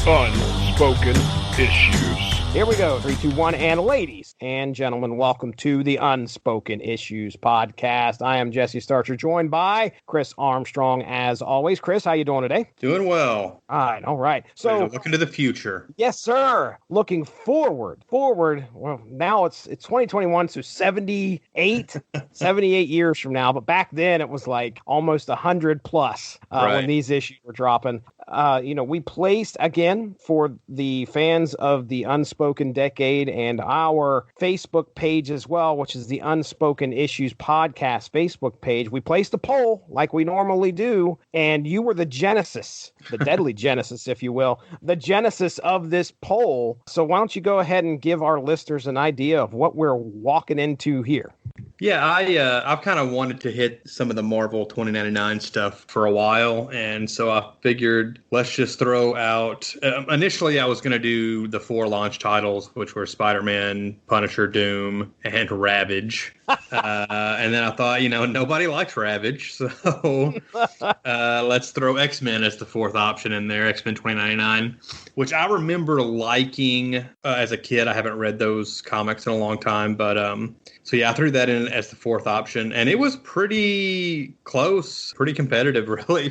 Unspoken Issues. Here we go. 3, 2, 1. And ladies and gentlemen, welcome to the Unspoken Issues podcast. I am Jesse Starcher, joined by Chris Armstrong, as always. Chris, how you doing today? Doing well. All right. So looking to the future. Yes, sir. Looking forward. Well, now it's 2021, so 78 years from now. But back then, it was like almost 100 plus when these issues were dropping. We placed, again, for the fans of the Unspoken Decade and our Facebook page as well, which is the Unspoken Issues Podcast Facebook page, we placed a poll like we normally do, and you were the genesis, the deadly genesis, if you will, the genesis of this poll. So why don't you go ahead and give our listeners an idea of what we're walking into here? Yeah, I've kind of wanted to hit some of the Marvel 2099 stuff for a while, and so I figured let's just throw out. Initially, I was going to do the 4 launch titles, which were Spider-Man, Punisher, Doom, and Ravage. And then I thought, nobody likes Ravage, so let's throw X-Men as the 4th option in there, X-Men 2099, which I remember liking as a kid. I haven't read those comics in a long time, but so yeah, I threw that in as the 4th option, and it was pretty close, pretty competitive, really.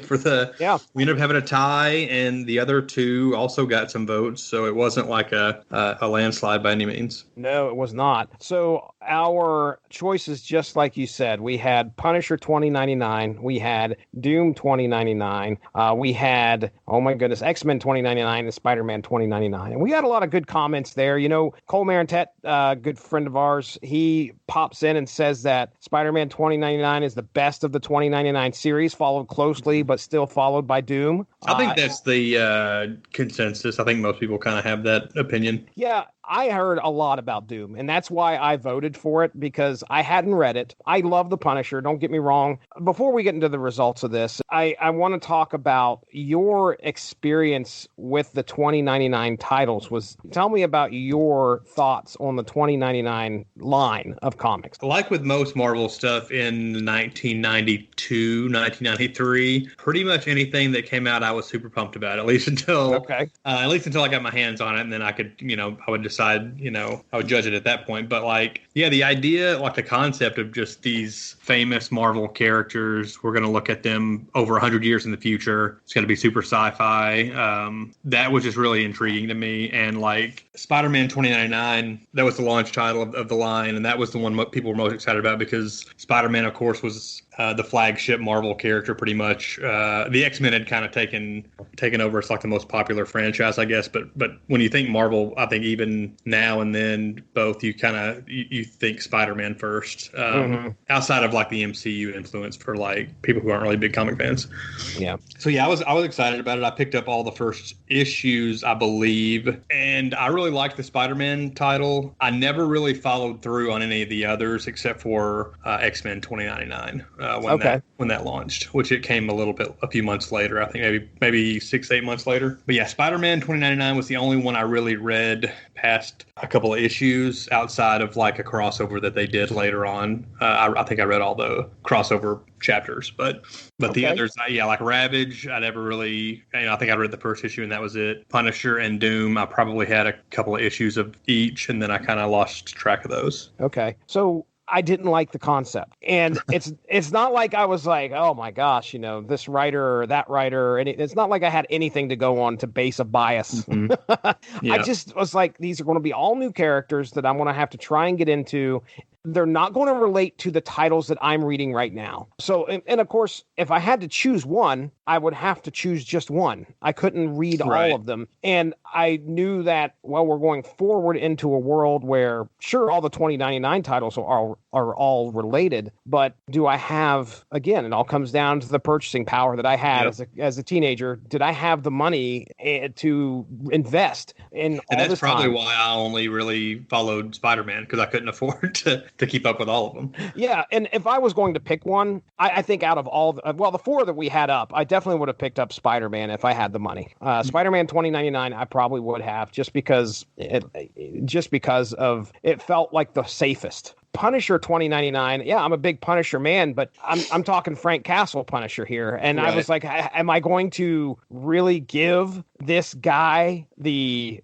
We ended up having a tie, and the other 2 also got some votes, so it wasn't like a landslide by any means. No, it was not. So our choices, just like you said, we had Punisher 2099, we had Doom 2099, we had, oh my goodness, X-Men 2099 and Spider-Man 2099. And we had a lot of good comments there. Cole Marentet, a good friend of ours, he pops in and says that Spider-Man 2099 is the best of the 2099 series, followed closely, but still followed by Doom. I think that's the consensus. I think most people kind of have that opinion. Yeah, I heard a lot about Doom, and that's why I voted for it, because I hadn't read it. I love the Punisher, don't get me wrong. Before we get into the results of this, I want to talk about your experience with the 2099 titles. Tell me about your thoughts on the 2099 line of comics. Like with most Marvel stuff in 1992, 1993, pretty much anything that came out I was super pumped about, at least until I got my hands on it, and then I could, I would decide, I would judge it at that point. But the idea, the concept of just these famous Marvel characters, we're going to look at them over 100 years in the future. It's going to be super sci-fi. That was just really intriguing to me. And Spider-Man 2099, that was the launch title of the line. And that was the one people were most excited about because Spider-Man, of course, was the flagship Marvel character pretty much. The X-Men had kind of taken over. It's the most popular franchise, I guess. But when you think Marvel, I think even now and then both, you think Spider-Man first, outside of the MCU influence for people who aren't really big comic fans. Yeah. So yeah, I was excited about it. I picked up all the first issues, I believe, and I really liked the Spider-Man title. I never really followed through on any of the others except for X-Men 2099 when that launched, which it came a few months later. I think maybe 6-8 months later. But yeah, Spider-Man 2099 was the only one I really read past a couple of issues outside of a crossover that they did later on. I think I read all the crossover chapters, but the others, like Ravage, I never really, I think I read the first issue and that was it. Punisher and Doom, I probably had a couple of issues of each, and then I kind of lost track of those. Okay, so I didn't like the concept, and it's not like I was like, oh my gosh, this writer or that writer, and it's not like I had anything to go on to base a bias. Mm-hmm. Yeah. I just was like, these are going to be all new characters that I'm going to have to try and get into. They're not going to relate to the titles that I'm reading right now. So, and of course, if I had to choose one, I would have to choose just one. I couldn't read all of them. And I knew that, we're going forward into a world where, sure, all the 2099 titles are all related, but do I have, again, it all comes down to the purchasing power that I had as a teenager. Did I have the money to invest in all this time? And that's probably why I only really followed Spider-Man, because I couldn't afford to keep up with all of them. Yeah, and if I was going to pick one, I think out of all the 4 that we had up, I definitely would have picked up Spider-Man if I had the money. Spider-Man 2099, I probably would have, just because of it felt like the safest. Punisher 2099. Yeah, I'm a big Punisher man, but I'm talking Frank Castle Punisher here. And I was like, am I going to really give this guy the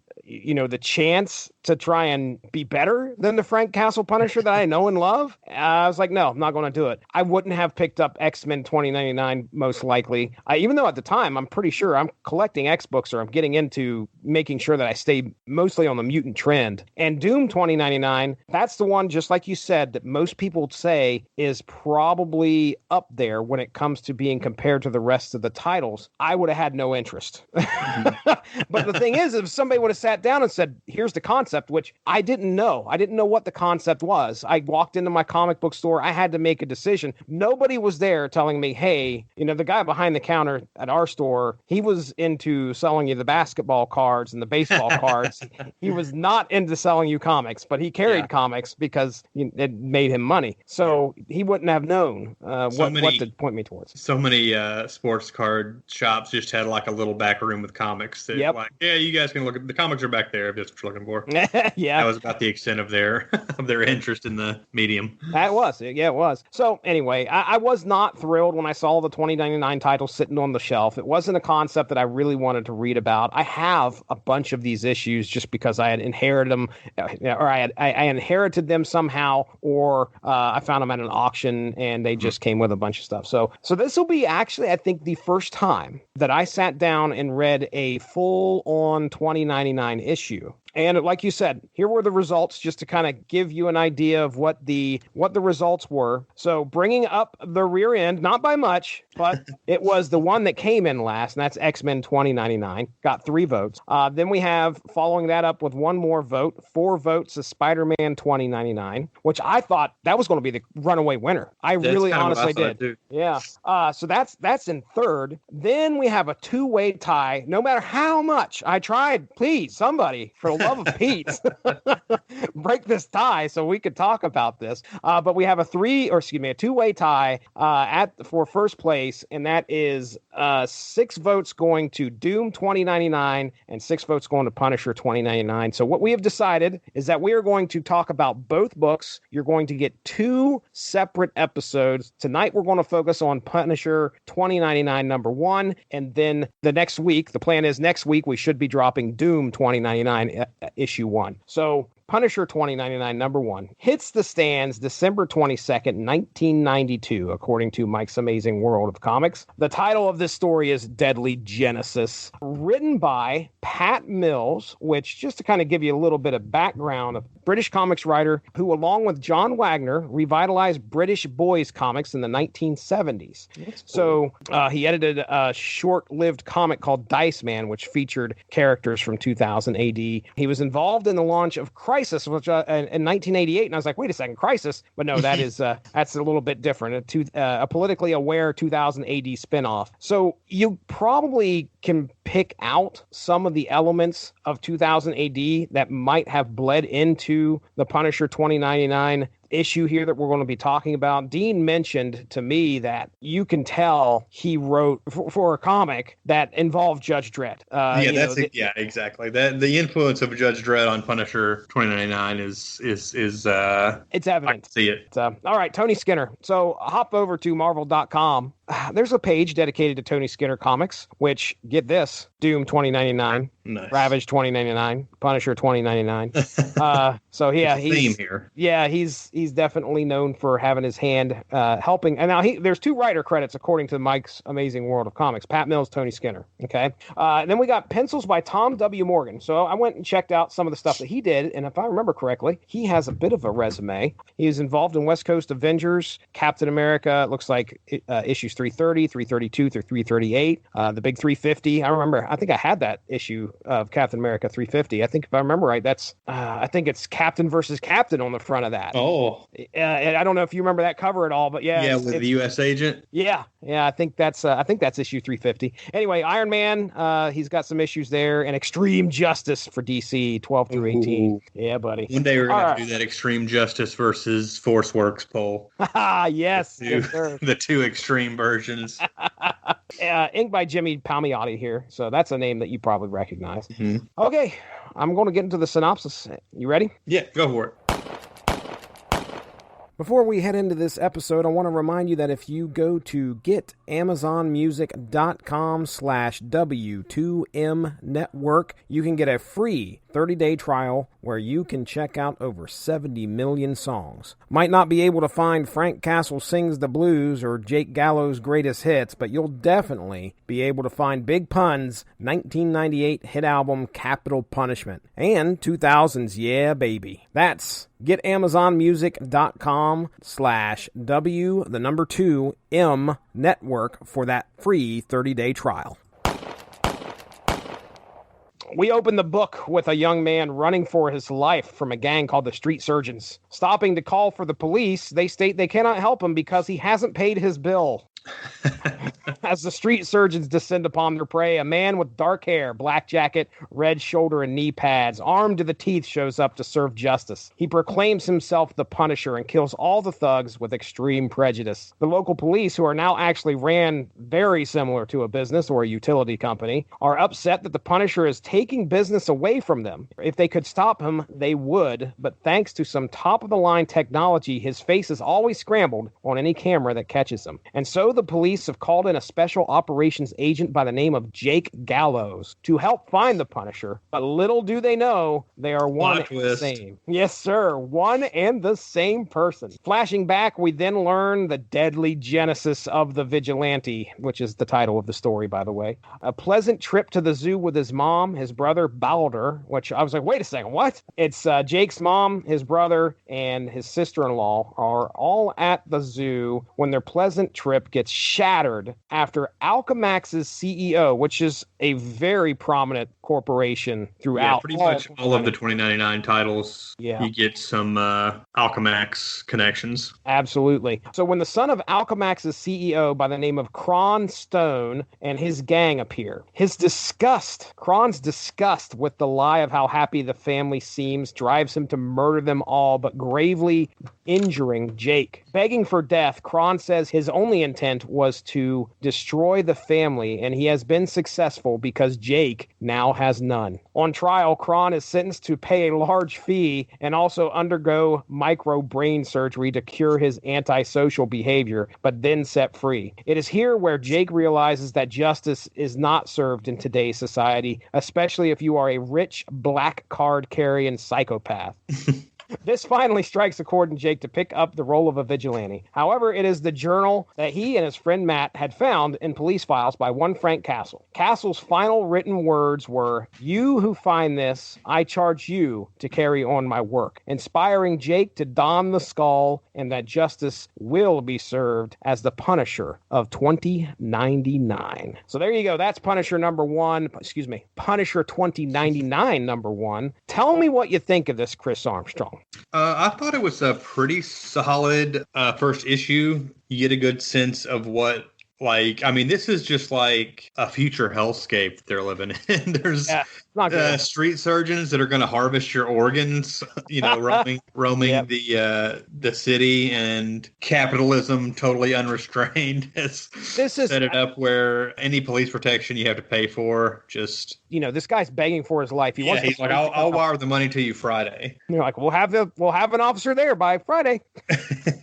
chance to try and be better than the Frank Castle Punisher that I know and love? I was like, no, I'm not going to do it. I wouldn't have picked up X-Men 2099 most likely. Even though at the time, I'm pretty sure I'm collecting X books, or I'm getting into making sure that I stay mostly on the mutant trend. And Doom 2099, that's the one, just like you said, that most people say is probably up there when it comes to being compared to the rest of the titles. I would have had no interest. But the thing is, if somebody would have sat down and said, here's the concept, which I didn't know. I didn't know what the concept was. I walked into my comic book store. I had to make a decision. Nobody was there telling me, hey, the guy behind the counter at our store, he was into selling you the basketball cards and the baseball cards. He was not into selling you comics, but he carried comics because it made him money. So he wouldn't have known what to point me towards. So many sports card shops just had like a little back room with comics that like, yeah, you guys can look at the comics are back there if that's what you're looking for. Yeah. That was about the extent of their interest in the medium. That was. Yeah, it was. So anyway, I was not thrilled when I saw the 2099 title sitting on the shelf. It wasn't a concept that I really wanted to read about. I have a bunch of these issues just because I had inherited them, or I inherited them somehow, or I found them at an auction and they just came with a bunch of stuff. So this will be actually, I think, the first time that I sat down and read a full-on 2099 issue. And like you said, here were the results, just to kind of give you an idea of what the results were. So bringing up the rear end, not by much, but it was the one that came in last, and that's X-Men 2099, got 3 votes. Then we have, following that up with one more vote, 4 votes, is Spider-Man 2099, which I thought that was going to be the runaway winner. I really honestly did. Yeah. So that's in third. Then we have a 2-way tie. No matter how much I tried, please, somebody, for the love of Pete, break this tie so we could talk about this. But we have a 2-way tie for first place, and that is 6 votes going to Doom 2099 and 6 votes going to Punisher 2099. So what we have decided is that we are going to talk about both books. You're going to get 2 separate episodes. Tonight we're going to focus on Punisher 2099 number 1, and then the plan is next week we should be dropping Doom 2099 issue 1. So Punisher 2099 number 1 hits the stands December 22nd, 1992, according to Mike's Amazing World of Comics. The title of this story is Deadly Genesis, written by Pat Mills, which, just to kind of give you a little bit of background, a British comics writer who, along with John Wagner, revitalized British boys comics in the 1970s. Cool. So he edited a short-lived comic called Dice Man, which featured characters from 2000 AD. He was involved in the launch of Crisis, which in 1988, and I was like, wait a second, Crisis? But no, that is that's a little bit different. A politically aware 2000 AD spinoff. So you probably can pick out some of the elements of 2000 AD that might have bled into the Punisher 2099 issue here that we're going to be talking about. Dean mentioned to me that you can tell he wrote for a comic that involved Judge Dredd. Exactly. The influence of Judge Dredd on Punisher 2099 is it's evident. I can see it. All right, Tony Skinner. So hop over to Marvel.com. There's a page dedicated to Tony Skinner comics, which, get this, Doom 2099, nice. Ravage 2099, Punisher 2099. So yeah, he's here. Yeah, he's definitely known for having his hand helping. And now there's 2 writer credits according to Mike's Amazing World of Comics: Pat Mills, Tony Skinner. Okay. And then we got pencils by Tom W. Morgan. So I went and checked out some of the stuff that he did, and if I remember correctly, he has a bit of a resume. He is involved in West Coast Avengers, Captain America. It looks like issues 330, 332 through 338. The big 350. I think I had that issue of Captain America 350. I think if I remember right, that's I think it's Captain versus Captain on the front of that. Oh, I don't know if you remember that cover at all, but yeah, with the U.S. agent. Yeah, I think that's issue 350. Anyway, Iron Man, he's got some issues there, and Extreme Justice for DC 12 through 18. Ooh. Yeah, buddy. One day we're gonna have to do that Extreme Justice versus Force Works poll. Yes, sir. The 2 extreme versions. Inked by Jimmy Palmiotti here, so that's a name that you probably recognize. Mm-hmm. Okay, I'm going to get into the synopsis. You ready? Yeah, go for it. Before we head into this episode, I want to remind you that if you go to getamazonmusic.com/W2M network, you can get a free 30-day trial where you can check out over 70 million songs. Might not be able to find Frank Castle Sings the Blues or Jake Gallo's greatest hits, but you'll definitely be able to find Big Pun's 1998 hit album Capital Punishment and 2000's Yeah Baby. That's getamazonmusic.com/W2M network for that free 30-day trial. We open the book with a young man running for his life from a gang called the Street Surgeons. Stopping to call for the police, they state they cannot help him because he hasn't paid his bill. As the Street Surgeons descend upon their prey, a man with dark hair, black jacket, red shoulder and knee pads, armed to the teeth, shows up to serve justice. He proclaims himself the Punisher and kills all the thugs with extreme prejudice. The local police, who are now actually ran very similar to a business or a utility company, are upset that the Punisher is taking business away from them. If they could stop him, they would, but thanks to some top-of-the-line technology, his face is always scrambled on any camera that catches him. And so the police have called in a special operations agent by the name of Jake Gallows to help find the Punisher, but little do they know they are one and the same. Yes, sir, one and the same person. Flashing back, we then learn the deadly genesis of the vigilante, which is the title of the story, by the way. A pleasant trip to the zoo with his mom, his brother Balder, which I was like, wait a second, what? It's Jake's mom, his brother, and his sister-in-law are all at the zoo when their pleasant trip gets shattered after Alchemax's CEO, which is a very prominent corporation throughout. Pretty much all of the 2099 titles. Yeah. You get some Alchemax connections. Absolutely. So when the son of Alchemax's CEO by the name of Kron Stone and his gang appear, Kron's disgust with the lie of how happy the family seems drives him to murder them all, but gravely injuring Jake. Begging for death, Kron says his only intent was to destroy the family, and he has been successful because Jake now has none. On trial, Kron is sentenced to pay a large fee and also undergo micro brain surgery to cure his antisocial behavior, but then set free. It is here where Jake realizes that justice is not served in today's society, especially if you are a rich black card carrying psychopath. This finally strikes a chord in Jake to pick up the role of a vigilante. However, it is the journal that he and his friend Matt had found in police files by one Frank Castle. Castle's final written words were, "You who find this, I charge you to carry on my work," inspiring Jake to don the skull and that justice will be served as the Punisher of 2099. So there you go. That's Punisher Punisher 2099 number 1. Tell me what you think of this, Chris Armstrong. I thought it was a pretty solid first issue. You get a good sense of what, this is just like a future hellscape they're living in. There's street surgeons that are going to harvest your organs, roaming yep. the city, and capitalism totally unrestrained has set it up where any police protection you have to pay for. Just this guy's begging for his life. He's like, I'll wire the money to you Friday. And you're like, we'll have an officer there by Friday.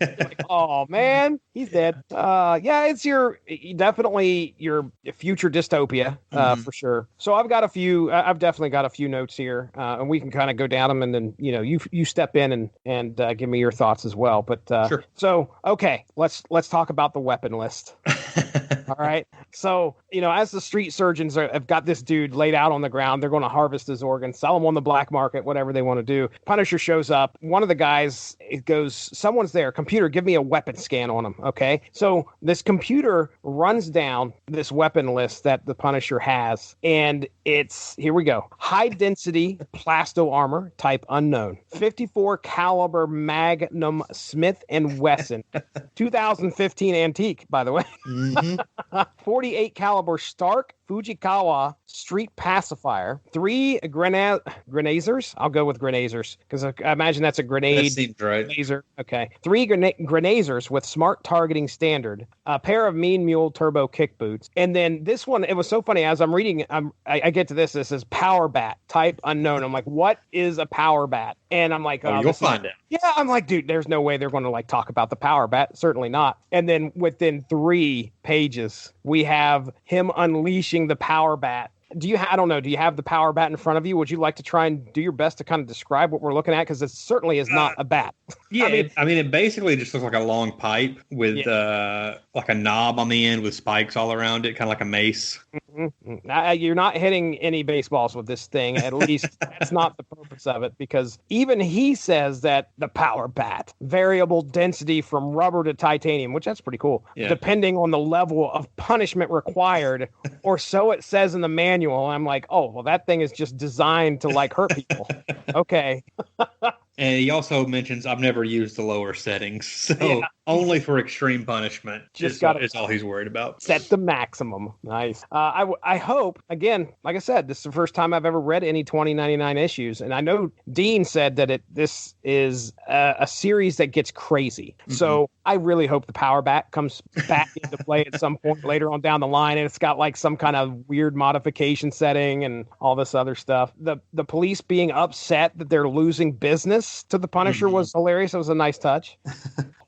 Like, oh man, he's dead. It's definitely your future dystopia for sure. So I've definitely got a few notes here, and we can kind of go down them, and then you step in and give me your thoughts as well. But sure. So okay, let's talk about the weapon list. All right. So as the street surgeons have got this dude laid out on the ground, they're going to harvest his organs, sell them on the black market, whatever they want to do. Punisher shows up. One of the guys goes, "Someone's there. Computer, give me a weapon scan on him." Okay. So this computer runs down this weapon list that the Punisher has, and here we go. High density plasto armor, type unknown. 54 caliber Magnum Smith & Wesson. 2015 antique, by the way. Mm-hmm. 48 caliber Stark Fujikawa street pacifier, 3 grenazers. I'll go with grenazers because I imagine that's a grenade. That seems right. Laser. Okay. 3 grenazers with smart targeting standard, a pair of Mean Mule turbo kick boots. And then this one, it was so funny. As I'm reading, I get to this. This is power bat type unknown. I'm like, what is a power bat? And I'm like, you'll find it. Yeah, I'm like, dude, there's no way they're going to like talk about the power bat. Certainly not. And then within 3 pages, we have him unleashing the power bat. I don't know, do you have the power bat in front of you? Would you like to try and do your best to kind of describe what we're looking at? Because it certainly is not a bat. Yeah, it basically just looks like a long pipe with like a knob on the end with spikes all around it, kind of like a mace. Mm-hmm. You're not hitting any baseballs with this thing. At least that's not the purpose of it, because even he says that the power bat, variable density from rubber to titanium, which that's pretty cool, depending on the level of punishment required, or so it says in the manual. I'm like, oh, well, that thing is just designed to like hurt people. Okay. And he also mentions, I've never used the lower settings, so only for extreme punishment is all he's worried about. Set the maximum. Nice. I hope, again, like I said, this is the first time I've ever read any 2099 issues, and I know Dean said that this is a series that gets crazy. Mm-hmm. So I really hope the power bat comes back into play at some point later on down the line, and it's got like some kind of weird modification setting and all this other stuff. The police being upset that they're losing business to the Punisher was hilarious. It was a nice touch.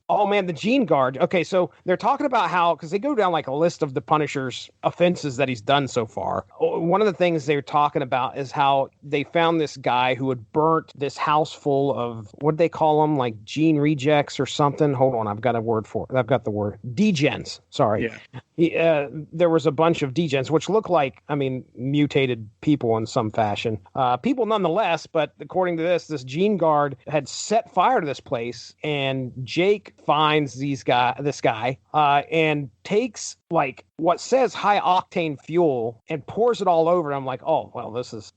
Oh, man, the Gene Guard. Okay, so they're talking about how, because they go down like a list of the Punisher's offenses that he's done so far. One of the things they're talking about is how they found this guy who had burnt this house full of, what did they call them? Like gene rejects or something? Hold on, I've got a word for it. I've got the word. Degens. Sorry. Yeah. There was a bunch of degens, which look like, mutated people in some fashion. People nonetheless, but according to this Gene Guard had set fire to this place, and Jake finds this guy and takes like what says high octane fuel and pours it all over. And I'm like, oh, well, this is,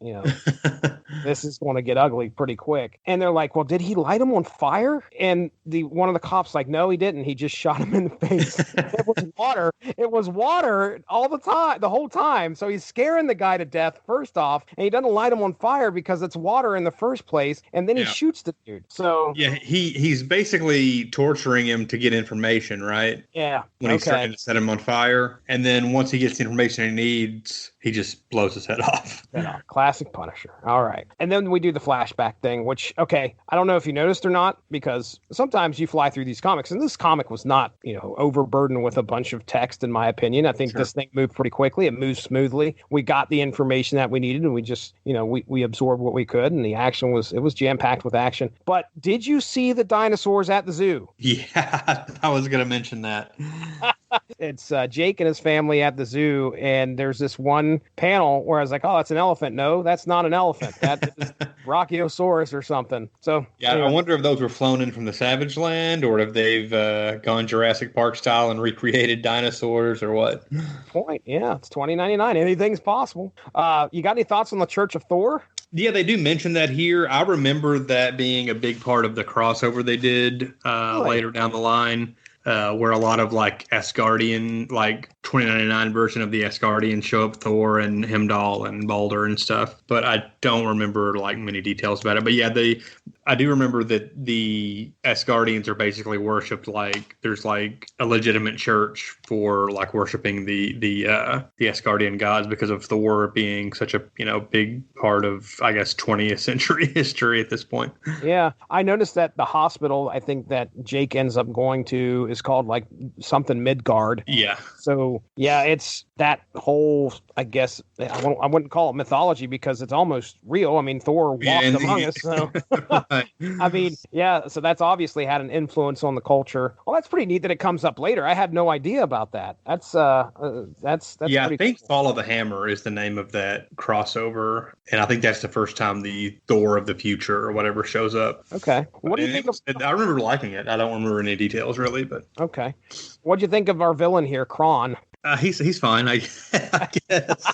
this is going to get ugly pretty quick. And they're like, well, did he light him on fire? And one of the cops like, no, he didn't. He just shot him in the face. It was water. It was water all the time, the whole time. So he's scaring the guy to death first off, and he doesn't light him on fire because it's water in the first place. And then he shoots the dude. So yeah, he's basically torturing him to get information, right? Yeah. When he's trying to set him on fire. And then once he gets the information he needs, he just blows his head off. Classic Punisher. All right. And then we do the flashback thing, which, okay, I don't know if you noticed or not, because sometimes you fly through these comics, and this comic was not, overburdened with a bunch of text, in my opinion. I think this thing moved pretty quickly. It moved smoothly. We got the information that we needed, and we just, we absorbed what we could, and the action was jam-packed with action. But did you see the dinosaurs at the zoo? Yeah, I was going to mention that. It's Jake and his family at the zoo, and there's this one panel where I was like, oh, that's an elephant. No, that's not an elephant. That is Brachiosaurus or something. So yeah, anyway. I wonder if those were flown in from the Savage Land, or if they've gone Jurassic Park style and recreated dinosaurs, or what. Point. Yeah, it's 2099. Anything's possible. You got any thoughts on the Church of Thor? Yeah, they do mention that here. I remember that being a big part of the crossover they did later down the line. Where a lot of like Asgardian, like 2099 version of the Asgardian show up, Thor and Heimdall and Balder and stuff. But I don't remember like many details about it. But yeah, I do remember that the Asgardians are basically worshipped, like there's like a legitimate church for like worshiping the Asgardian gods because of Thor being such a big part of, I guess, 20th century history at this point. Yeah, I noticed that the hospital I think that Jake ends up going to is called like something Midgard. Yeah. So yeah, it's that whole, I guess I wouldn't call it mythology because it's almost real. I mean, Thor walked among us. So I mean, yeah. So that's obviously had an influence on the culture. Well, that's pretty neat that it comes up later. I had no idea about that. That's yeah. I think cool. Fall of the Hammer is the name of that crossover, and I think that's the first time the Thor of the future or whatever shows up. Okay. What do you think of? I remember liking it. I don't remember any details really, but okay. What do you think of our villain here, Kron? He's fine, I guess.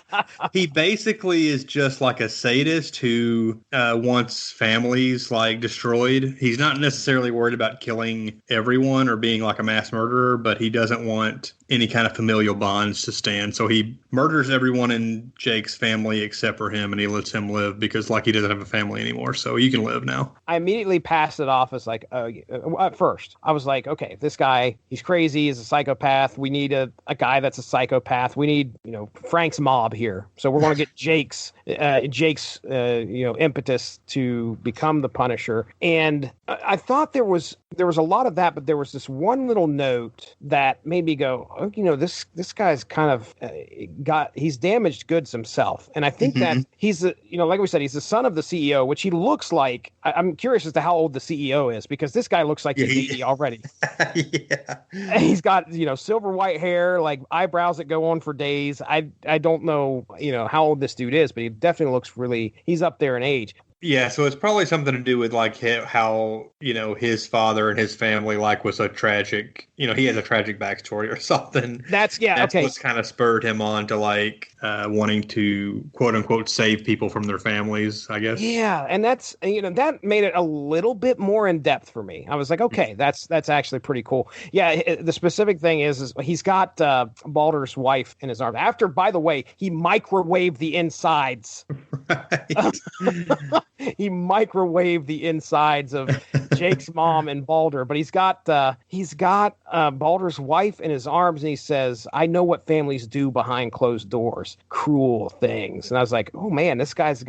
He basically is just like a sadist who wants families like destroyed. He's not necessarily worried about killing everyone or being like a mass murderer, but he doesn't want any kind of familial bonds to stand. So he murders everyone in Jake's family except for him, and he lets him live because like he doesn't have a family anymore. So you can live now. I immediately passed it off as like, at first I was like, okay, this guy, he's crazy, he's a psychopath. We need a guy that's a psychopath. We need, Frank's mob here. So we're going to get Jake's impetus to become the Punisher. And I thought there was a lot of that, but there was this one little note that made me go, oh, this guy's kind of he's damaged goods himself. And I think that he's like we said, he's the son of the CEO, which he looks like. I'm curious as to how old the CEO is, because this guy looks like he's 80 already. Yeah. He's got, silver white hair, like eyebrows that go on for days. I don't know, how old this dude is, but he definitely looks he's up there in age. Yeah, so it's probably something to do with like how his father and his family was a tragic, he has a tragic backstory or something. That's okay. What's kind of spurred him on to wanting to quote unquote save people from their families, I guess. Yeah, and that's that made it a little bit more in depth for me. I was like, okay, that's actually pretty cool. Yeah, the specific thing is he's got Balder's wife in his arms. After, by the way, he microwaved the insides. Right. He microwaved the insides of Jake's mom and Balder, but he's got Balder's wife in his arms, and he says, "I know what families do behind closed doors, cruel things." And I was like, "Oh man, this guy's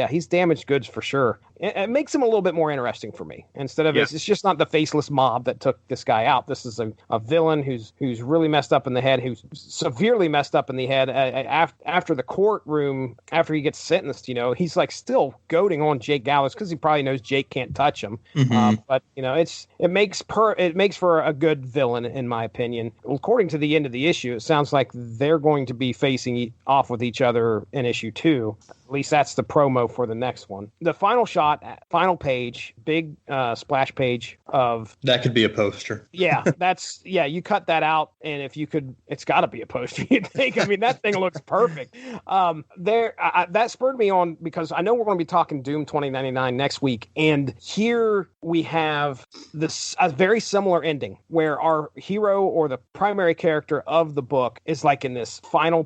he's damaged goods for sure." It makes him a little bit more interesting for me. Instead of it's just not the faceless mob that took this guy out. This is a villain who's really messed up in the head, who's severely messed up in the head. After the courtroom, after he gets sentenced, he's still goading on Jake Gallows because he probably knows Jake can't touch him. But it makes for a good villain, in my opinion. According to the end of the issue, it sounds like they're going to be facing off with each other in issue 2. At least that's the promo for the next one. The final final page, big splash page of... That could be a poster. Yeah, you cut that out, and if you could, it's got to be a poster, you'd think. I mean, that thing looks perfect. That spurred me on, because I know we're going to be talking Doom 2099 next week, and here we have a very similar ending, where our hero, or the primary character of the book, is in this final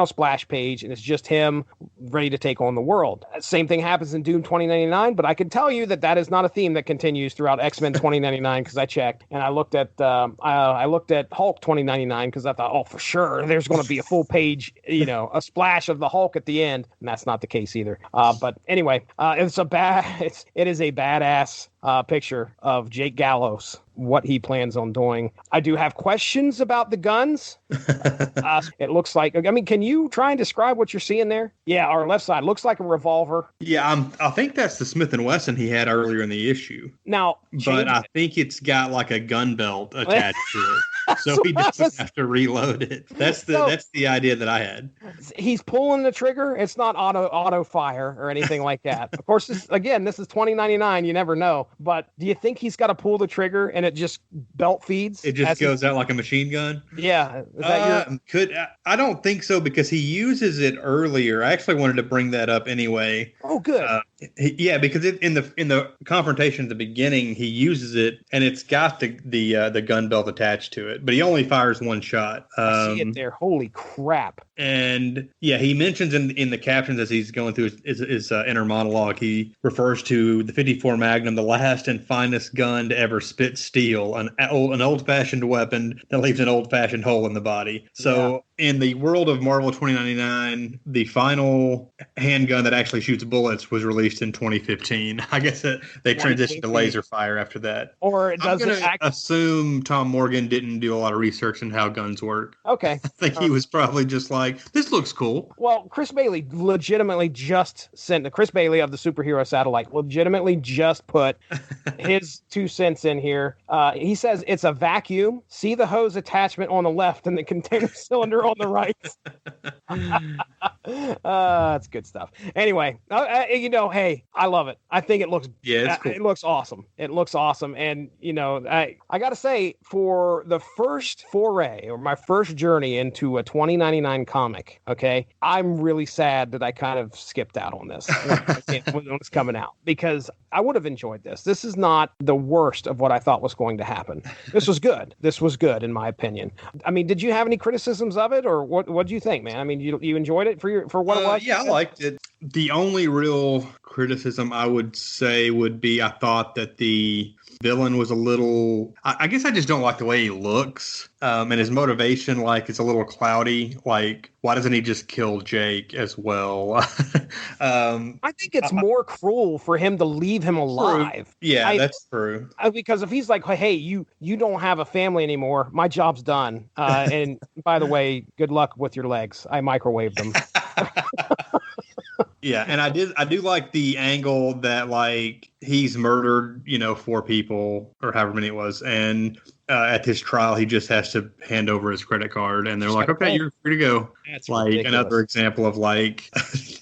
splash page, and it's just him ready to take on the world. Same thing happens in Doom 2099, but I can tell you that is not a theme that continues throughout X-Men 2099, because I checked, and I looked at Hulk 2099 because I thought, oh, for sure there's going to be a full page, a splash of the Hulk at the end, and that's not the case either. But anyway, it is a badass picture of Jake Gallows, what he plans on doing. I do have questions about the guns. It looks like, can you try and describe what you're seeing there? Yeah, our left side looks like a revolver. Yeah, I think that's the Smith & Wesson he had earlier in the issue. Now, but I think it's got a gun belt attached to it, so he doesn't have to reload it. That's the idea that I had. He's pulling the trigger. It's not auto fire or anything like that. Of course, this is 2099. You never know. But do you think he's got to pull the trigger and it just belt feeds? It just goes out like a machine gun? Yeah. I don't think so, because he uses it earlier. I actually wanted to bring that up anyway. Oh, good. Because in the confrontation at the beginning, he uses it, and it's got the gun belt attached to it, but he only fires one shot. I see it there. Holy crap. And yeah, he mentions in the captions as he's going through his inner monologue, he refers to the 54 Magnum, the last and finest gun to ever spit steel, an old-fashioned weapon that leaves an old-fashioned hole in the body. So in the world of Marvel 2099, the final handgun that actually shoots bullets was released in 2015. I guess they transitioned to laser fire after that. Or it doesn't. I'm going to assume Tom Morgan didn't do a lot of research on how guns work. Okay. I think he was probably just this looks cool. Well, Chris Bailey legitimately just sent Chris Bailey of the Superhero Satellite legitimately just put his 2 cents in here. He says it's a vacuum. See the hose attachment on the left and the container cylinder on the right. That's good stuff. Anyway, hey, I love it. I think it looks it's cool. It looks awesome. It looks awesome. And I got to say, for the first foray or my first journey into a 2099 comic, okay, I'm really sad that I kind of skipped out on this when it's coming out, because I would have enjoyed this. This is not the worst of what I thought was going to happen. This was good. This was good, in my opinion. I mean, did you have any criticisms of it, or what do you think, man? I mean, you enjoyed it for what it was? Yeah, I liked it. The only real criticism I would say would be I thought that the villain was a little, I guess I just don't like the way he looks. And his motivation, like, it's a little cloudy. Like, why doesn't he just kill Jake as well? I think it's more cruel for him to leave him alive. True. Yeah, that's true. Because if he's like, hey, you don't have a family anymore, my job's done. And by the way, good luck with your legs. I microwaved them. Yeah, and I do like the angle that, like, he's murdered, 4 people or however many it was, and at his trial he just has to hand over his credit card, and they're like, okay, you're free to go. That's like ridiculous. Another example of like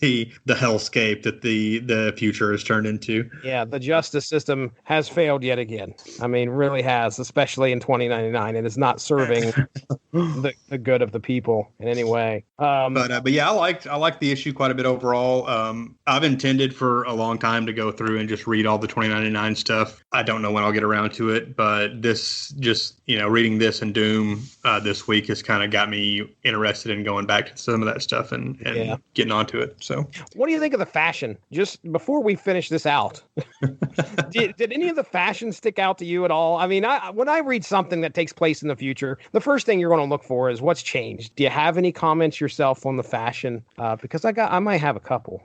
the hellscape that the future has turned into. Yeah, the justice system has failed yet again. I mean, really has, especially in 2099. It is not serving the good of the people in any way. But yeah, I liked the issue quite a bit overall. I've intended for a long time to go through and just read all the 2099 stuff. I don't know when I'll get around to it, but this just, reading this and Doom this week has kind of got me interested in going back to some of that stuff and getting onto it. So, what do you think of the fashion? Just before we finish this out, did any of the fashion stick out to you at all? I mean, when I read something that takes place in the future, the first thing you're going to look for is what's changed. Do you have any comments yourself on the fashion? Because I might have a couple.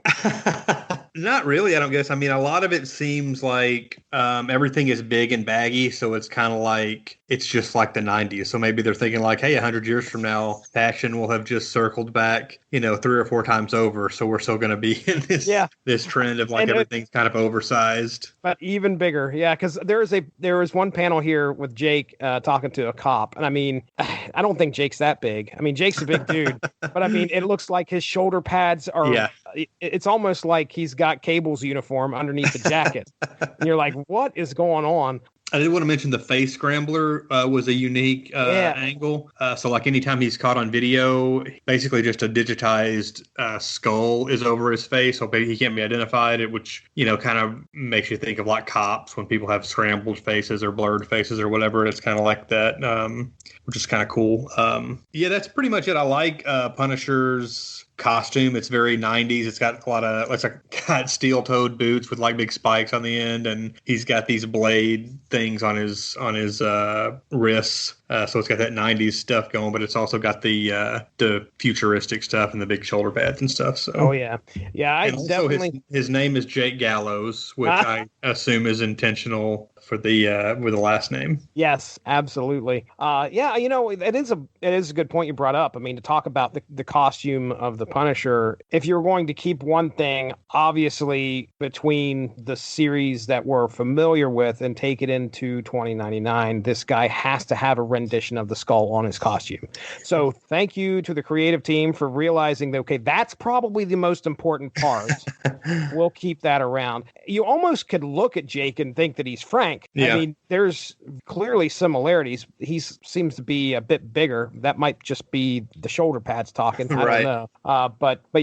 Not really, I don't guess. I mean, a lot of it seems like everything is big and baggy, so it's kind of like it's just like the 90s. So maybe they're thinking like, hey, 100 years from now, fashion will have just circled back, 3 or 4 times over. So we're still going to be in this trend of like everything's kind of oversized. But even bigger, yeah, because there is one panel here with Jake talking to a cop. And I mean, I don't think Jake's that big. I mean, Jake's a big dude, but I mean, it looks like his shoulder pads are, it's almost like he's got Cable's uniform underneath the jacket. And you're like, what is going on? I did want to mention the face scrambler was a unique angle. So like anytime he's caught on video, basically just a digitized skull is over his face. So he can't be identified, which, kind of makes you think of like cops when people have scrambled faces or blurred faces or whatever. It's kind of like that, which is kind of cool. That's pretty much it. I like Punisher's costume. It's very 90s. It's got got steel-toed boots with like big spikes on the end, and he's got these blade things on his wrists. So it's got that 90s stuff going, but it's also got the futuristic stuff and the big shoulder pads and stuff. So I definitely. His name is Jake Gallows, which I assume is intentional for the with the last name. Yes, absolutely. It is a good point you brought up. I mean, to talk about the costume of the Punisher, if you're going to keep one thing, obviously, between the series that we're familiar with and take it into 2099, this guy has to have a rendition of the skull on his costume. So thank you to the creative team for realizing that, okay, that's probably the most important part. We'll keep that around. You almost could look at Jake and think that he's Frank. Yeah. I mean, there's clearly similarities. He seems to be a bit bigger. That might just be the shoulder pads talking. I don't know. But they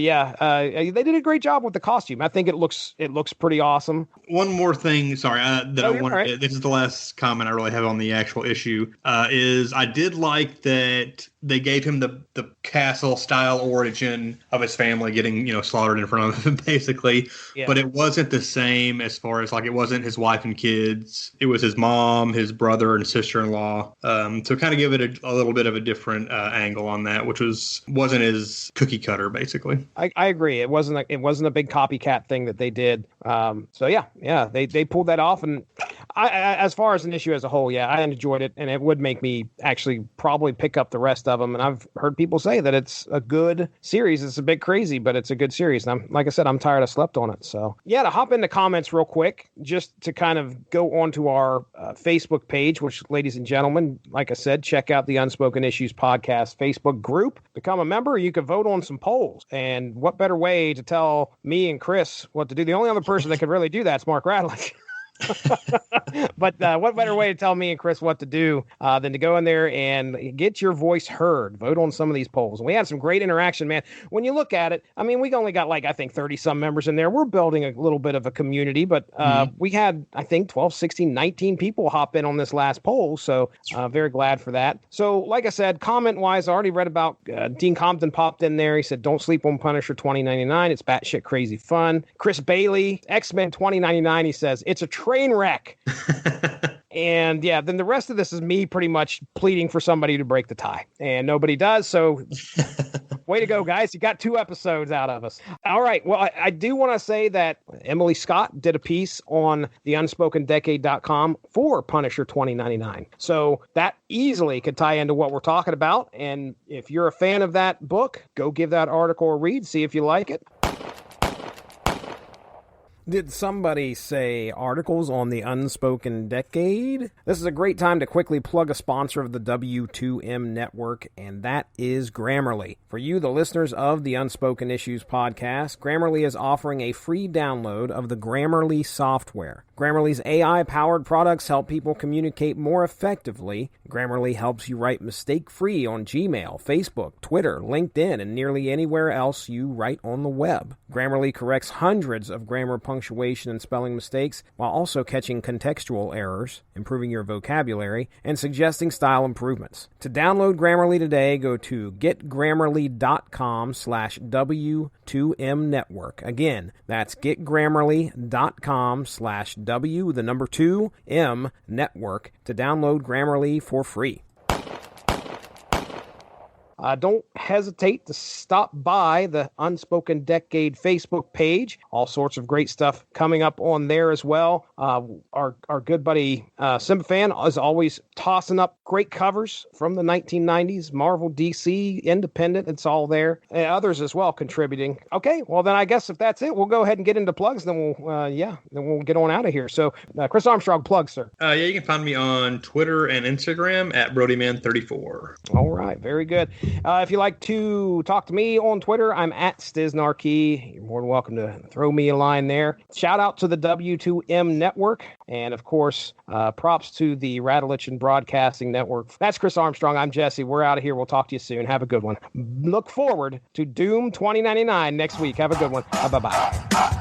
did a great job with the costume. I think it looks pretty awesome. One more thing, sorry, that I wanted. Right. This is the last comment I really have on the actual issue. Is I did like that they gave him the castle style origin of his family getting slaughtered in front of him basically, but it wasn't the same as far as like it wasn't his wife and kids. It was his mom, his brother, and sister-in-law. So kind of give it a little bit of a different angle on that, which wasn't as cookie cutter basically. I agree. It wasn't a big copycat thing that they did. They pulled that off, and as far as an issue as a whole, yeah, I enjoyed it, and it would make me actually probably pick up the rest of them. And I've heard people say that it's a good series. It's a bit crazy, but it's a good series. And like I said, I'm tired. I slept on it. So yeah, to hop into comments real quick, just to kind of go onto our Facebook page, which, ladies and gentlemen, like I said, check out the Unspoken Issues Podcast Facebook group. Become a member. You can vote on some polls. And what better way to tell me and Chris what to do? The only other person that could really do that is Mark Radlich. But what better way to tell me and Chris what to do than to go in there and get your voice heard? Vote on some of these polls. And we had some great interaction, man. When you look at it, I mean, we only got I think 30 some members in there. We're building a little bit of a community, but we had, I think, 12, 16, 19 people hop in on this last poll. So very glad for that. So like I said, comment wise, I already read about Dean Compton popped in there. He said, don't sleep on Punisher 2099. It's batshit crazy fun. Chris Bailey, X-Men 2099. He says, it's a train wreck. And yeah, then the rest of this is me pretty much pleading for somebody to break the tie, and nobody does. So way to go, guys. You got 2 episodes out of us. All right. Well, I do want to say that Emily Scott did a piece on the UnspokenDecade.com for Punisher 2099. So that easily could tie into what we're talking about. And if you're a fan of that book, go give that article a read, see if you like it. Did somebody say articles on the Unspoken Decade? This is a great time to quickly plug a sponsor of the W2M network, and that is Grammarly. For you, the listeners of the Unspoken Issues podcast, Grammarly is offering a free download of the Grammarly software. Grammarly's AI-powered products help people communicate more effectively. Grammarly helps you write mistake-free on Gmail, Facebook, Twitter, LinkedIn, and nearly anywhere else you write on the web. Grammarly corrects hundreds of grammar, punctuation, and spelling mistakes while also catching contextual errors, improving your vocabulary, and suggesting style improvements. To download Grammarly today, go to getgrammarly.com/W2M network. Again, that's getgrammarly.com/W2M network to download Grammarly for free. Don't hesitate to stop by the Unspoken Decade Facebook page. All sorts of great stuff coming up on there as well. Our good buddy Sympafan is always tossing up great covers from the 1990s, Marvel, DC, Independent. It's all there. And others as well contributing. Okay, well then I guess if that's it, we'll go ahead and get into plugs. Then we'll get on out of here. So Chris Armstrong, plug, sir. Yeah, you can find me on Twitter and Instagram at BrodyMan34. All right, very good. If you like to talk to me on Twitter, I'm at Stiznarkey. You're more than welcome to throw me a line there. Shout out to the W2M network. And of course, props to the Radulich and Broadcasting Network. That's Chris Armstrong. I'm Jesse. We're out of here. We'll talk to you soon. Have a good one. Look forward to Doom 2099 next week. Have a good one. Bye-bye.